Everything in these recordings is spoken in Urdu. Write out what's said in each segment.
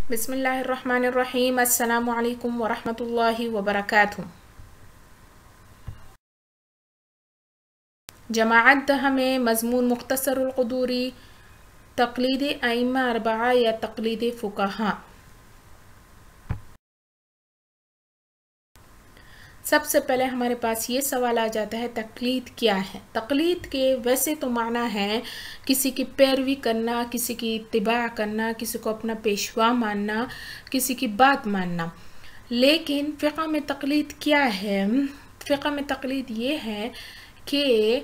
بسم اللہ الرحمن الرحیم۔ السلام علیکم ورحمۃ اللہ وبرکاتہ۔ جماعت دہ میں مضمون مختصر القدوری، تقلید ائمہ اربعہ یا تقلید فقہا۔ سب سے پہلے ہمارے پاس یہ سوال آ جاتا ہے تقلید کیا ہے؟ تقلید کے ویسے تو معنی ہے کسی کی پیروی کرنا، کسی کی اتباع کرنا، کسی کو اپنا پیشوا ماننا، کسی کی بات ماننا۔ لیکن فقہ میں تقلید کیا ہے؟ فقہ میں تقلید یہ ہے کہ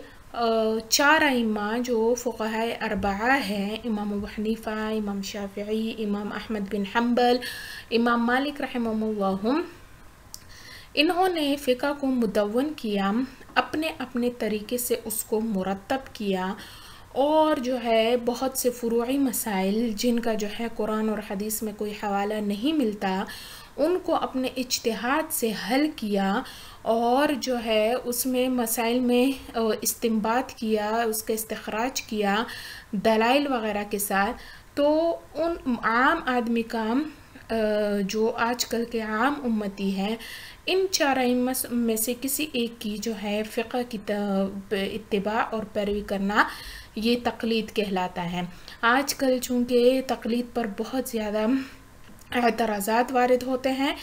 چار ائمہ جو فقہاء اربعہ ہیں، امام ابو حنیفہ، امام شافعی، امام احمد بن حنبل، امام مالک رحمہ اللہ، انہوں نے فقہ کو مدون کیا، اپنے اپنے طریقے سے اس کو مرتب کیا، اور جو ہے بہت سے فروعی مسائل جن کا جو ہے قرآن اور حدیث میں کوئی حوالہ نہیں ملتا، ان کو اپنے اجتہاد سے حل کیا، اور جو ہے اس میں مسائل میں استنباط کیا، اس کا استخراج کیا دلائل وغیرہ کے ساتھ۔ تو ان عام آدمی کا جو آج کل کے عام امتی ہیں، ان چار ائمہ میں سے کسی ایک کی جو ہے فقہ کی اتباع اور پیروی کرنا، یہ تقلید کہلاتا ہے۔ آج کل چونکہ تقلید پر بہت زیادہ اعتراضات وارد ہوتے ہیں،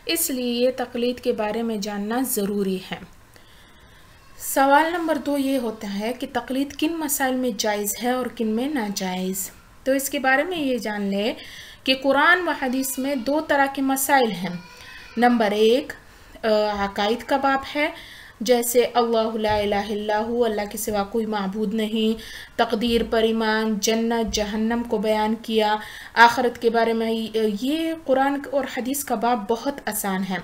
اس لیے تقلید کے بارے میں جاننا ضروری ہے۔ سوال نمبر 2 یہ ہوتا ہے کہ تقلید کن مسائل میں جائز ہے اور کن میں ناجائز؟ تو اس کے بارے میں یہ جان لیں کہ قرآن و حدیث میں 2 طرح کے مسائل ہیں۔ نمبر 1 عقائد کا باب ہے، جیسے اللہ لا الہ الا ہو، اللہ کے سوا کوئی معبود نہیں، تقدیر پر ایمان، جنت جہنم کو بیان کیا، آخرت کے بارے میں۔ یہ قرآن اور حدیث کا باب بہت آسان ہے،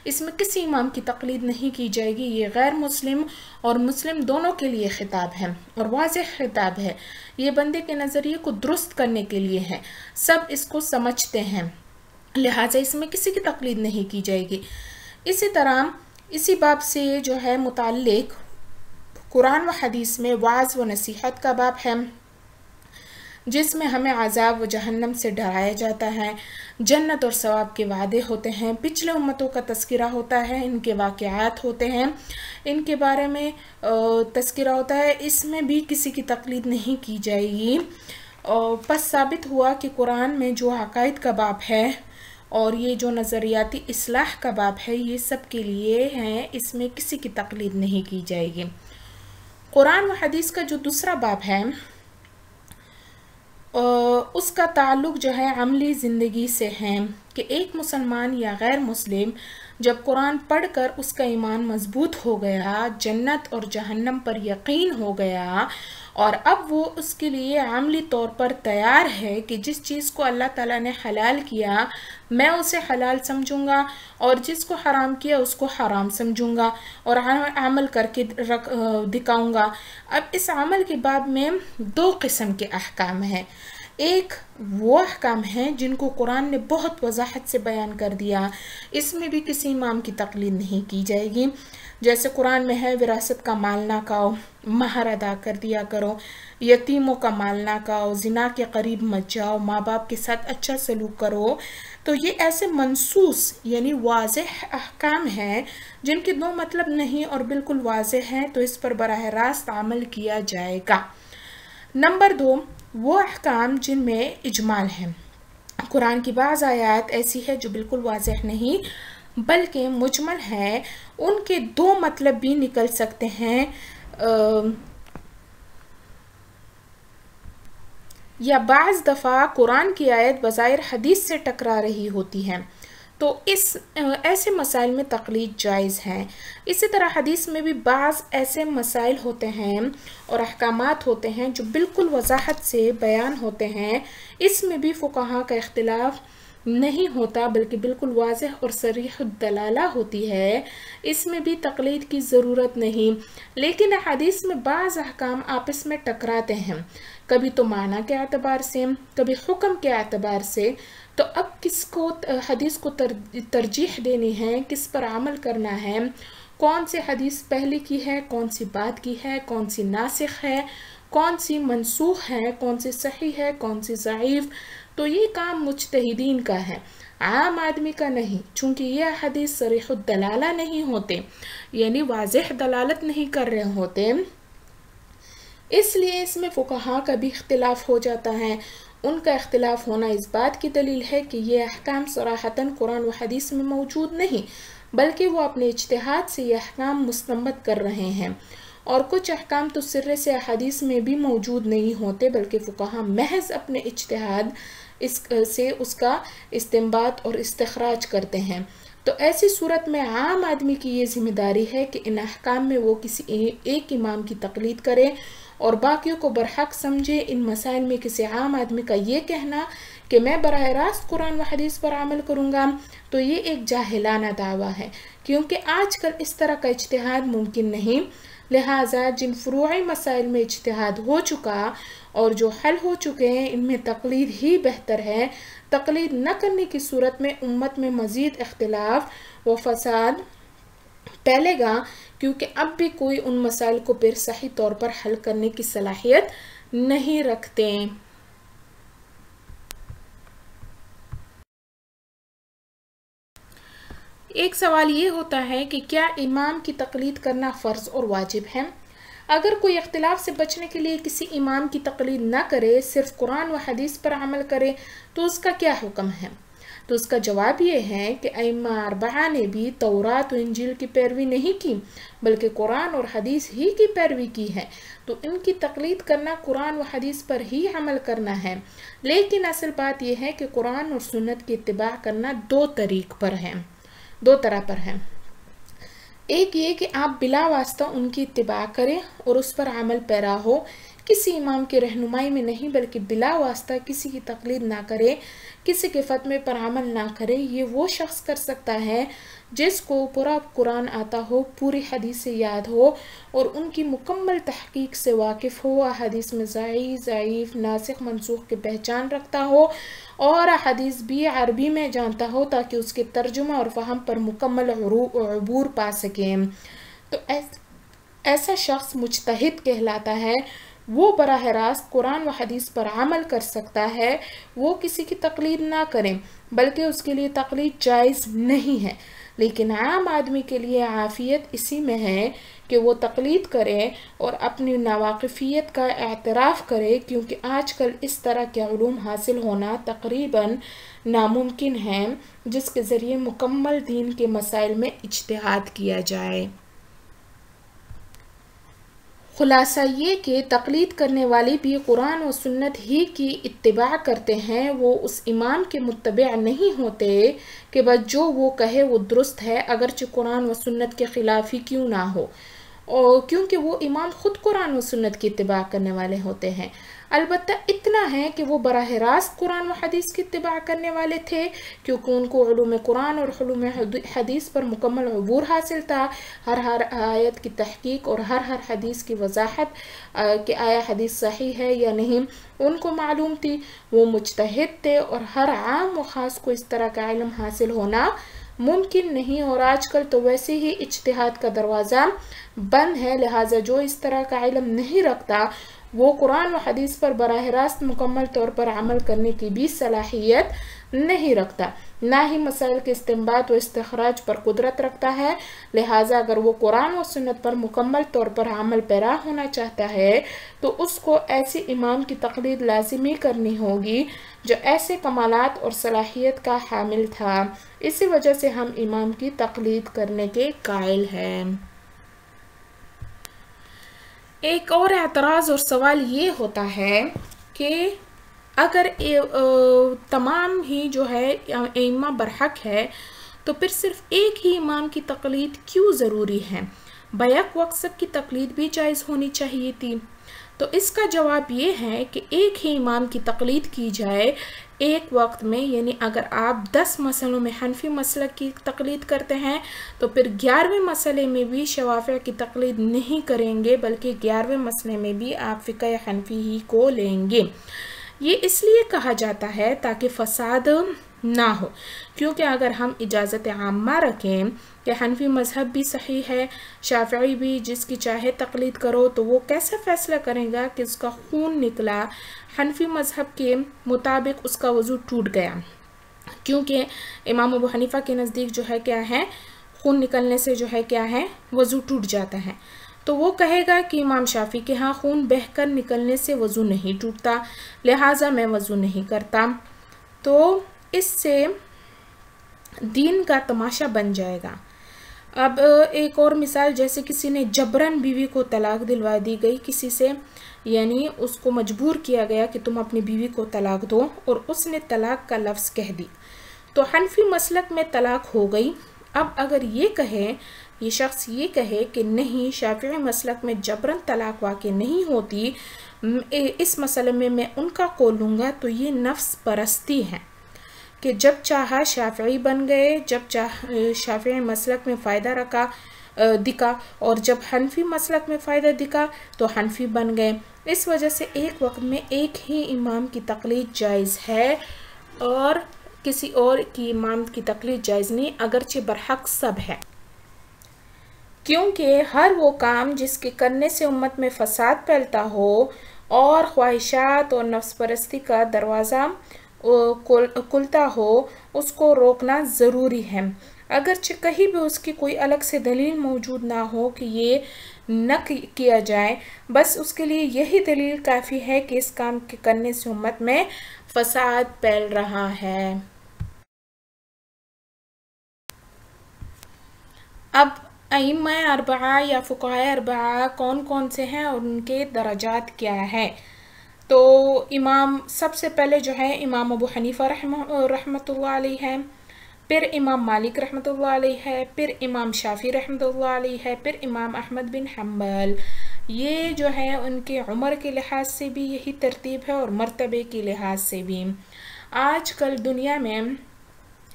اس میں کسی امام کی تقلید نہیں کی جائے گی۔ یہ غیر مسلم اور مسلم دونوں کے لیے خطاب ہے اور واضح خطاب ہے، یہ بندے کے نظریے کو درست کرنے کے لیے ہے، سب اس کو سمجھتے ہیں، لہٰذا اس میں کسی کی تقلید نہیں کی جائے گی۔ اسی طرح اسی باب سے جو ہے متعلق قرآن و حدیث میں وعظ و نصیحت کا باب ہے، جس میں ہمیں عذاب و جہنم سے ڈرایا جاتا ہے، جنت اور ثواب کے وعدے ہوتے ہیں، پچھلے امتوں کا تذکرہ ہوتا ہے، ان کے واقعات ہوتے ہیں، ان کے بارے میں تذکرہ ہوتا ہے۔ اس میں بھی کسی کی تقلید نہیں کی جائے گی۔ پس ثابت ہوا کہ قرآن میں جو عقائد کا باب ہے اور یہ جو نظریاتی اصلاح کا باب ہے، یہ سب کے لیے ہیں، اس میں کسی کی تقلید نہیں کی جائے گی۔ قرآن و حدیث کا جو دوسرا باب ہے، اس کا تعلق جو ہے عملی زندگی سے ہے، کہ ایک مسلمان یا غیر مسلم جب قرآن پڑھ کر اس کا ایمان مضبوط ہو گیا، جنت اور جہنم پر یقین ہو گیا، اور اب وہ اس کے لیے عملی طور پر تیار ہے کہ جس چیز کو اللہ تعالیٰ نے حلال کیا میں اسے حلال سمجھوں گا، اور جس کو حرام کیا اس کو حرام سمجھوں گا، اور عمل کر کے دکھاؤں گا۔ اب اس عمل کے باب میں 2 قسم کے احکام ہیں۔ ایک وہ احکام ہیں جن کو قرآن نے بہت وضاحت سے بیان کر دیا، اس میں بھی کسی امام کی تقلید نہیں کی جائے گی، جیسے قرآن میں ہے وراثت کا مال نہ کھاؤ، مہر ادا کر دیا کرو، یتیموں کا مال نہ کھاؤ، زنا کے قریب مت جاؤ، ماں باپ کے ساتھ اچھا سلوک کرو۔ تو یہ ایسے منصوص یعنی واضح احکام ہیں جن کے 2 مطلب نہیں اور بالکل واضح ہیں، تو اس پر براہ راست عمل کیا جائے گا۔ نمبر 2 وہ احکام جن میں اجمال ہیں۔ قرآن کی بعض آیات ایسی ہے جو بالکل واضح نہیں بلکہ مجمل ہے، ان کے 2 مطلب بھی نکل سکتے ہیں، یا بعض دفعہ قرآن کی آیت بظاہر حدیث سے ٹکرا رہی ہوتی ہے، تو ایسے مسائل میں تقلید جائز ہے۔ اسی طرح حدیث میں بھی بعض ایسے مسائل ہوتے ہیں اور احکامات ہوتے ہیں جو بالکل وضاحت سے بیان ہوتے ہیں، اس میں بھی فقہاء کا اختلاف نہیں ہوتا بلکہ بالکل واضح اور صریح الدلالہ ہوتی ہے، اس میں بھی تقلید کی ضرورت نہیں۔ لیکن حدیث میں بعض احکام آپس میں ٹکراتے ہیں، کبھی تو معنی کے اعتبار سے، کبھی حکم کے اعتبار سے، تو اب کس کو حدیث کو ترجیح دینی ہے، کس پر عمل کرنا ہے، کون سی حدیث پہلے کی ہے، کون سی بعد کی ہے، کون سی ناسخ ہے، کون سی منسوخ ہے، کون سی صحیح ہے، کون سی ضعیف، تو یہ کام مجتہدین کا ہے، عام آدمی کا نہیں، چونکہ یہ احادیث صریح الدلالہ نہیں ہوتے، یعنی واضح دلالت نہیں کر رہے ہوتے، اس لیے اس میں فقہاء کا بھی اختلاف ہو جاتا ہے۔ ان کا اختلاف ہونا اس بات کی دلیل ہے کہ یہ احکام صراحتاً قرآن و حدیث میں موجود نہیں، بلکہ وہ اپنے اجتہاد سے یہ احکام مستنبط کر رہے ہیں، اور کچھ احکام تو سرے سے احادیث میں بھی موجود نہیں ہوتے، بلکہ فقہاء محض اپنے اجتہاد سے اس کا استنباط اور استخراج کرتے ہیں۔ تو ایسی صورت میں عام آدمی کی یہ ذمہ داری ہے کہ ان احکام میں وہ کسی ایک امام کی تقلید کرے اور باقیوں کو برحق سمجھے۔ ان مسائل میں کسی عام آدمی کا یہ کہنا کہ میں براہ راست قرآن و حدیث پر عمل کروں گا تو یہ ایک جاہلانہ دعویٰ ہے، کیونکہ آج کل اس طرح کا اجتہاد ممکن نہیں، لہٰذا جن فروعی مسائل میں اجتہاد ہو چکا اور جو حل ہو چکے ہیں ان میں تقلید ہی بہتر ہے۔ تقلید نہ کرنے کی صورت میں امت میں مزید اختلاف و فساد پھیلے گا، کیونکہ اب بھی کوئی ان مسائل کو پھر صحیح طور پر حل کرنے کی صلاحیت نہیں رکھتے۔ ایک سوال یہ ہوتا ہے کہ کیا امام کی تقلید کرنا فرض اور واجب ہے؟ اگر کوئی اختلاف سے بچنے کے لیے کسی امام کی تقلید نہ کرے، صرف قرآن و حدیث پر عمل کرے، تو اس کا کیا حکم ہے؟ تو اس کا جواب یہ ہے کہ ائمہ اربعہ نے بھی تورات و انجیل کی پیروی نہیں کی، بلکہ قرآن اور حدیث ہی کی پیروی کی ہے، تو ان کی تقلید کرنا قرآن و حدیث پر ہی عمل کرنا ہے۔ لیکن اصل بات یہ ہے کہ قرآن اور سنت کی اتباع کرنا دو طرح پر ہے۔ ایک یہ کہ آپ بلا واسطہ ان کی اتباع کریں اور اس پر عمل پیرا ہو، کسی امام کی رہنمائی میں نہیں بلکہ بلا واسطہ کسی کی تقلید نہ کرے، کسی کے فتوے پر عمل نہ کرے۔ یہ وہ شخص کر سکتا ہے جس کو پورا قرآن آتا ہو، پوری حدیث سے یاد ہو اور ان کی مکمل تحقیق سے واقف ہو، احادیث میں صحیح ضعیف ناسخ منسوخ کی پہچان رکھتا ہو اور احادیث بھی عربی میں جانتا ہو تاکہ اس کے ترجمہ اور فہم پر مکمل عبور پا سکیں۔ تو ایسا شخص مجتہد کہلاتا ہے، وہ براہ راست قرآن و حدیث پر عمل کر سکتا ہے، وہ کسی کی تقلید نہ کریں، بلکہ اس کے لیے تقلید جائز نہیں ہے۔ لیکن عام آدمی کے لیے عافیت اسی میں ہے کہ وہ تقلید کرے اور اپنی ناواقفیت کا اعتراف کرے، کیونکہ آج کل اس طرح کے علوم حاصل ہونا تقریباً ناممکن ہے جس کے ذریعے مکمل دین کے مسائل میں اجتہاد کیا جائے۔ خلاصہ یہ کہ تقلید کرنے والے بھی قرآن و سنت ہی کی اتباع کرتے ہیں، وہ اس امام کے متبع نہیں ہوتے کہ بس جو وہ کہے وہ درست ہے، اگرچہ قرآن و سنت کے خلاف ہی کیوں نہ ہو، اور کیونکہ وہ امام خود قرآن و سنت کی اتباع کرنے والے ہوتے ہیں۔ البتہ اتنا ہے کہ وہ براہ راست قرآن و حدیث کی اتباع کرنے والے تھے، کیونکہ ان کو علوم قرآن اور علوم حدیث پر مکمل عبور حاصل تھا، ہر آیت کی تحقیق اور ہر حدیث کی وضاحت کہ آیا حدیث صحیح ہے یا نہیں ان کو معلوم تھی، وہ مجتہد تھے، اور ہر عام و خاص کو اس طرح کا علم حاصل ہونا ممکن نہیں، اور آج کل تو ویسے ہی اجتہاد کا دروازہ بند ہے، لہٰذا جو اس طرح کا علم نہیں رکھتا وہ قرآن و حدیث پر براہ راست مکمل طور پر عمل کرنے کی بھی صلاحیت نہیں رکھتا، نہ ہی مسائل کے استنباط و استخراج پر قدرت رکھتا ہے۔ لہٰذا اگر وہ قرآن و سنت پر مکمل طور پر عمل پیرا ہونا چاہتا ہے تو اس کو ایسے امام کی تقلید لازمی کرنی ہوگی جو ایسے کمالات اور صلاحیت کا حامل تھا، اسی وجہ سے ہم امام کی تقلید کرنے کے قائل ہیں۔ ایک اور اعتراض اور سوال یہ ہوتا ہے کہ اگر تمام ہی جو ہے ائمہ برحق ہے تو پھر صرف ایک ہی امام کی تقلید کیوں ضروری ہے؟ بیک وقت سب کی تقلید بھی جائز ہونی چاہیے تھی۔ تو اس کا جواب یہ ہے کہ ایک ہی امام کی تقلید کی جائے ایک وقت میں، یعنی اگر آپ 10 مسئلوں میں حنفی مسلک کی تقلید کرتے ہیں تو پھر 11ویں مسئلے میں بھی شوافع کی تقلید نہیں کریں گے، بلکہ 11ویں مسئلے میں بھی آپ فقہ حنفی ہی کو لیں گے۔ یہ اس لیے کہا جاتا ہے تاکہ فساد نہ ہو، کیونکہ اگر ہم اجازت عامہ رکھیں کہ حنفی مذہب بھی صحیح ہے، شافعی بھی، جس کی چاہے تقلید کرو، تو وہ کیسے فیصلہ کرے گا کہ اس کا خون نکلا حنفی مذہب کے مطابق اس کا وضو ٹوٹ گیا، کیونکہ امام ابو حنیفہ کے نزدیک جو ہے کیا ہے، خون نکلنے سے جو ہے کیا ہے، وضو ٹوٹ جاتا ہے، تو وہ کہے گا کہ امام شافعی کے ہاں خون بہہ کر نکلنے سے وضو نہیں ٹوٹتا، لہٰذا میں وضو نہیں کرتا۔ تو اس سے دین کا تماشا بن جائے گا۔ اب ایک اور مثال، جیسے کسی نے جبراً بیوی کو طلاق دلوا دی گئی کسی سے، یعنی اس کو مجبور کیا گیا کہ تم اپنی بیوی کو طلاق دو، اور اس نے طلاق کا لفظ کہہ دی، تو حنفی مسلک میں طلاق ہو گئی۔ اب اگر یہ شخص یہ کہے کہ نہیں، شافعی مسلک میں جبراً طلاق واقع نہیں ہوتی، اس مسئلے میں میں ان کا قول لوں گا، تو یہ نفس پرستی ہے کہ جب چاہا شافعی بن گئے، جب شافعی مسلک میں فائدہ دکھا، اور جب حنفی مسلک میں فائدہ دکھا تو حنفی بن گئے۔ اس وجہ سے ایک وقت میں ایک ہی امام کی تقلید جائز ہے اور کسی اور کی امام کی تقلید جائز نہیں، اگرچہ برحق سب ہے، کیونکہ ہر وہ کام جس کے کرنے سے امت میں فساد پھیلتا ہو اور خواہشات اور نفس پرستی کا دروازہ کھلتا ہو، اس کو روکنا ضروری ہے، اگرچہ کہیں بھی اس کی کوئی الگ سے دلیل موجود نہ ہو کہ یہ نہ کیا جائے، بس اس کے لیے یہی دلیل کافی ہے کہ اس کام کے کرنے سے امت میں فساد پھیل رہا ہے۔ اب ائمہ اربعہ یا فقہاء اربعہ کون کون سے ہیں اور ان کے درجات کیا ہے؟ تو سب سے پہلے جو ہے امام ابو حنیفہ رحمۃ اللہ علیہ ہے، پھر امام مالک رحمۃ اللہ علیہ ہے، پھر امام شافعی رحمۃ اللہ علیہ ہے، پھر امام احمد بن حنبل۔ یہ جو ہے ان کے عمر کے لحاظ سے بھی یہی ترتیب ہے اور مرتبے کے لحاظ سے بھی۔ آج کل دنیا میں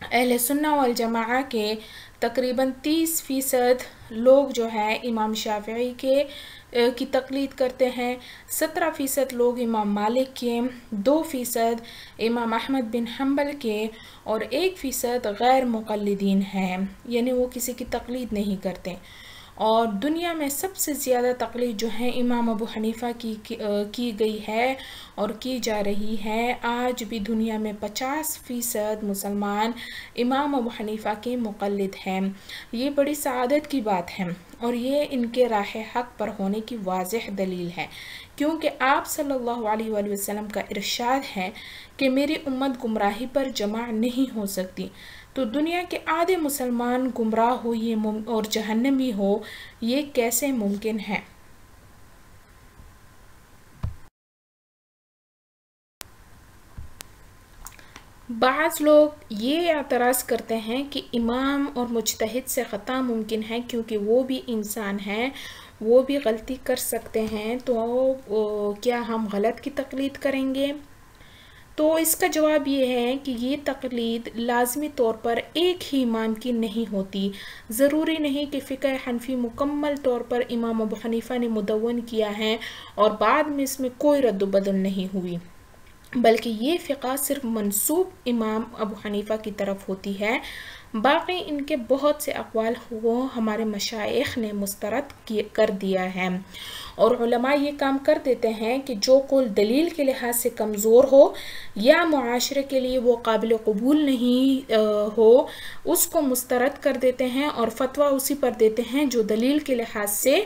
اہل سنہ والجماعہ کے تقریباً 30% لوگ جو ہے امام شافعی کی تقلید کرتے ہیں، 17% لوگ امام مالک کے، 2% امام احمد بن حنبل کے، اور 1% غیر مقلدین ہیں، یعنی وہ کسی کی تقلید نہیں کرتے۔ اور دنیا میں سب سے زیادہ تقلید جو ہے امام ابو حنیفہ کی گئی ہے اور کی جا رہی ہے۔ آج بھی دنیا میں 50% مسلمان امام ابو حنیفہ کے مقلد ہیں۔ یہ بڑی سعادت کی بات ہے اور یہ ان کے راہ حق پر ہونے کی واضح دلیل ہے، کیونکہ آپ صلی اللہ علیہ وآلہ وسلم کا ارشاد ہے کہ میری امت گمراہی پر جمع نہیں ہو سکتی، تو دنیا کے آدھے مسلمان گمراہ ہو اور جہنمی ہو، یہ کیسے ممکن ہے؟ بعض لوگ یہ اعتراض کرتے ہیں کہ امام اور مجتہد سے خطا ممکن ہے، کیونکہ وہ بھی انسان ہیں، وہ بھی غلطی کر سکتے ہیں، تو کیا ہم غلط کی تقلید کریں گے؟ تو اس کا جواب یہ ہے کہ یہ تقلید لازمی طور پر ایک ہی امام کی نہیں ہوتی۔ ضروری نہیں کہ فقہ حنفی مکمل طور پر امام ابو حنیفہ نے مدون کیا ہے اور بعد میں اس میں کوئی رد و بدل نہیں ہوئی، بلکہ یہ فقہ صرف منسوب امام ابو حنیفہ کی طرف ہوتی ہے، باقی ان کے بہت سے اقوال کو ہمارے مشائخ نے مسترد کر دیا ہے، اور علماء یہ کام کر دیتے ہیں کہ جو قول دلیل کے لحاظ سے کمزور ہو یا معاشرے کے لیے وہ قابل قبول نہیں ہو، اس کو مسترد کر دیتے ہیں اور فتویٰ اسی پر دیتے ہیں جو دلیل کے لحاظ سے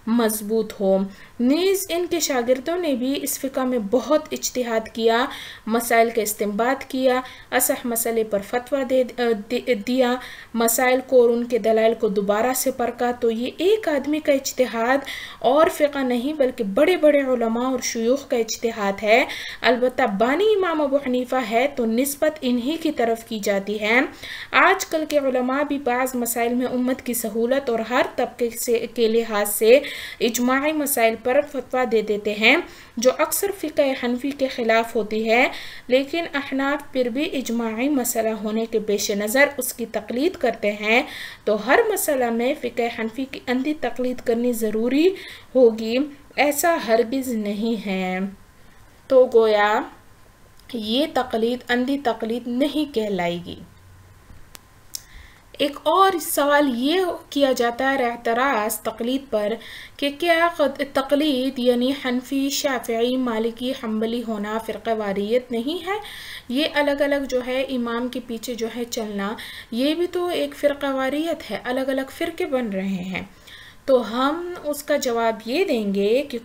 مضبوط ہو۔ نیز ان کے شاگردوں نے بھی اس فقہ میں بہت اجتہاد کیا، مسائل کا استنباط کیا، اصح مسئلے پر فتویٰ دیا، مسائل کو اور ان کے دلائل کو دوبارہ سے پرکھا۔ تو یہ ایک آدمی کا اجتہاد اور فقہ نہیں، بلکہ بڑے بڑے علماء اور شیوخ کا اجتہاد ہے۔ البتہ بانی امام ابو حنیفہ ہے تو نسبت انہی کی طرف کی جاتی ہے۔ آج کل کے علماء بھی بعض مسائل میں امت کی سہولت اور ہر طبقے کے لحاظ سے اجماعی مسائل پر فتویٰ دے دیتے ہیں، جو اکثر فقہ حنفی کے خلاف ہوتی ہے، لیکن احناف پھر بھی اجماعی مسئلہ ہونے کے پیش نظر اس کی تقلید کرتے ہیں، تو ہر مسئلہ میں فقہ حنفی کی اندھی تقلید کرنی ضروری ہوگی، ایسا ہرگز نہیں ہے۔ تو گویا یہ تقلید اندھی تقلید نہیں کہلائے گی۔ ایک اور سوال یہ کیا جاتا ہے اعتراض تقلید پر کہ کیا تقلید یعنی حنفی، شافعی، مالکی، حنبلی ہونا فرقہ واریت نہیں ہے؟ یہ الگ الگ جو ہے امام کے پیچھے جو ہے چلنا، یہ بھی تو ایک فرقہ واریت ہے، الگ الگ فرقے بن رہے ہیں۔ تو ہم اس کا جواب یہ دیں گے کہ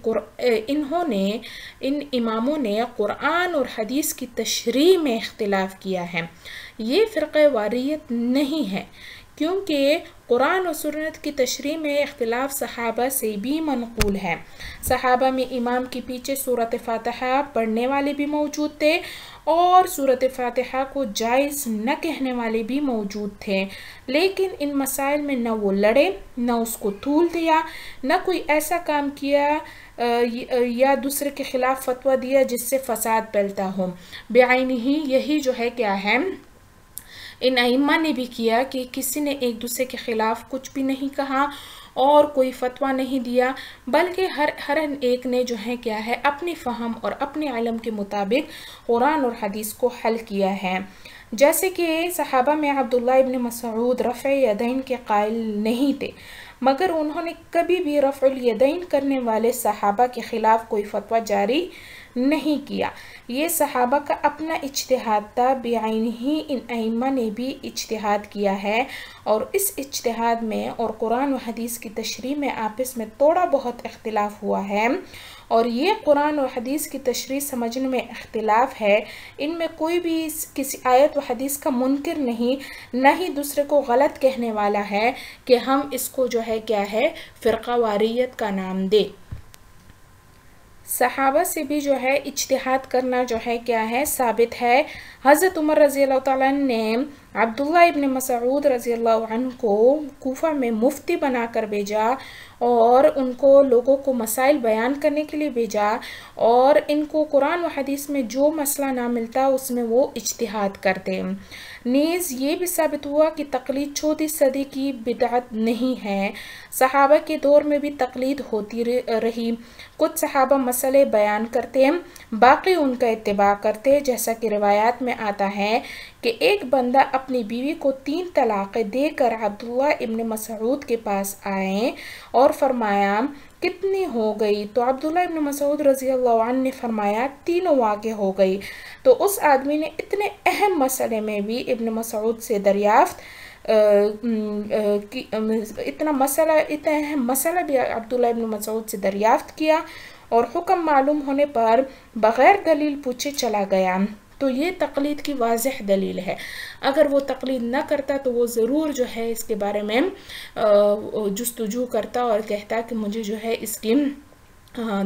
ان اماموں نے قرآن اور حدیث کی تشریح میں اختلاف کیا ہے، یہ فرقہ واریت نہیں ہے، کیونکہ قرآن و سنت کی تشریح میں اختلاف صحابہ سے بھی منقول ہے۔ صحابہ میں امام کے پیچھے سورۃ فاتحہ پڑھنے والے بھی موجود تھے اور سورۃ فاتحہ کو جائز نہ کہنے والے بھی موجود تھے، لیکن ان مسائل میں نہ وہ لڑے، نہ اس کو طول دیا، نہ کوئی ایسا کام کیا یا دوسرے کے خلاف فتویٰ دیا جس سے فساد پھیلتا ہو۔ بعینہ ہی یہی جو ہے کیا ہے ان ائمہ نے بھی کیا کہ کسی نے ایک دوسرے کے خلاف کچھ بھی نہیں کہا اور کوئی فتویٰ نہیں دیا، بلکہ ہر ایک نے جو ہے کیا ہے اپنی فہم اور اپنے علم کے مطابق قرآن اور حدیث کو حل کیا ہے۔ جیسے کہ صحابہ میں عبداللہ ابن مسعود رفع یدین کے قائل نہیں تھے، مگر انہوں نے کبھی بھی رفع الیدین کرنے والے صحابہ کے خلاف کوئی فتویٰ جاری نہیں کیا، یہ صحابہ کا اپنا اجتہاد تھا۔ بعینہ ہی ان ائمہ نے بھی اجتہاد کیا ہے، اور اس اجتہاد میں اور قرآن و حدیث کی تشریح میں آپس میں تھوڑا بہت اختلاف ہوا ہے، اور یہ قرآن و حدیث کی تشریح سمجھنے میں اختلاف ہے۔ ان میں کوئی بھی کسی آیت و حدیث کا منکر نہیں، نہ ہی دوسرے کو غلط کہنے والا ہے کہ ہم اس کو جو ہے کیا ہے فرقہ واریت کا نام دے۔ صحابہ سے بھی جو ہے اجتہاد کرنا جو ہے کیا ہے ثابت ہے۔ حضرت عمر رضی اللہ تعالیٰ عنہ نے عبداللہ ابن مسعود رضی اللہ عنہ کو کوفہ میں مفتی بنا کر بھیجا اور ان کو لوگوں کو مسائل بیان کرنے کے لیے بھیجا، اور ان کو قرآن و حدیث میں جو مسئلہ نہ ملتا اس میں وہ اجتہاد کرتے۔ نیز یہ بھی ثابت ہوا کہ تقلید 14 صدی کی بدعت نہیں ہے، صحابہ کے دور میں بھی تقلید ہوتی رہی، کچھ صحابہ مسئلے بیان کرتے، باقی ان کا اتباع کرتے، جیسا کہ روایات میں آتا ہے کہ ایک بندہ اپنی بیوی کو 3 طلاقیں دے کر عبداللہ ابن مسعود کے پاس آئے اور فرمایا کتنی ہو گئی؟ تو عبداللہ ابن مسعود رضی اللہ عنہ نے فرمایا 3 واقع ہو گئی۔ تو اس آدمی نے اتنے اہم مسئلے میں بھی ابن مسعود سے دریافت اتنا اہم مسئلہ بھی عبداللہ ابن مسعود سے دریافت کیا، اور حکم معلوم ہونے پر بغیر دلیل پوچھے چلا گیا۔ تو یہ تقلید کی واضح دلیل ہے۔ اگر وہ تقلید نہ کرتا تو وہ ضرور جو ہے اس کے بارے میں جستجو کرتا اور کہتا کہ مجھے جو ہے اس کی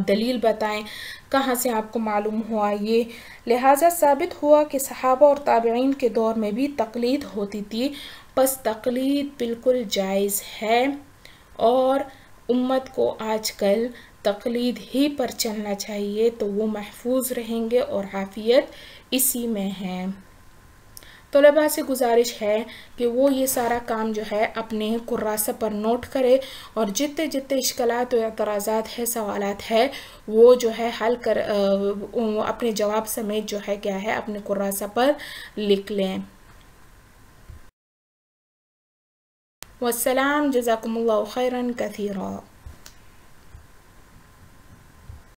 دلیل بتائیں، کہاں سے آپ کو معلوم ہوا یہ۔ لہٰذا ثابت ہوا کہ صحابہ اور تابعین کے دور میں بھی تقلید ہوتی تھی، پس تقلید بالکل جائز ہے، اور امت کو آج کل تقلید ہی پر چلنا چاہیے، تو وہ محفوظ رہیں گے اور عافیت اسی میں ہے۔ طلباء سے گزارش ہے کہ وہ یہ سارا کام جو ہے اپنے کراسہ پر نوٹ کرے، اور جتنے اشکالات و اعتراضات ہے، سوالات ہے، وہ جو ہے حل کر اپنے جواب سمیت جو ہے کیا ہے اپنے کراسہ پر لکھ لیں۔ والسلام، جزاکم اللہ خیرا کثیرا۔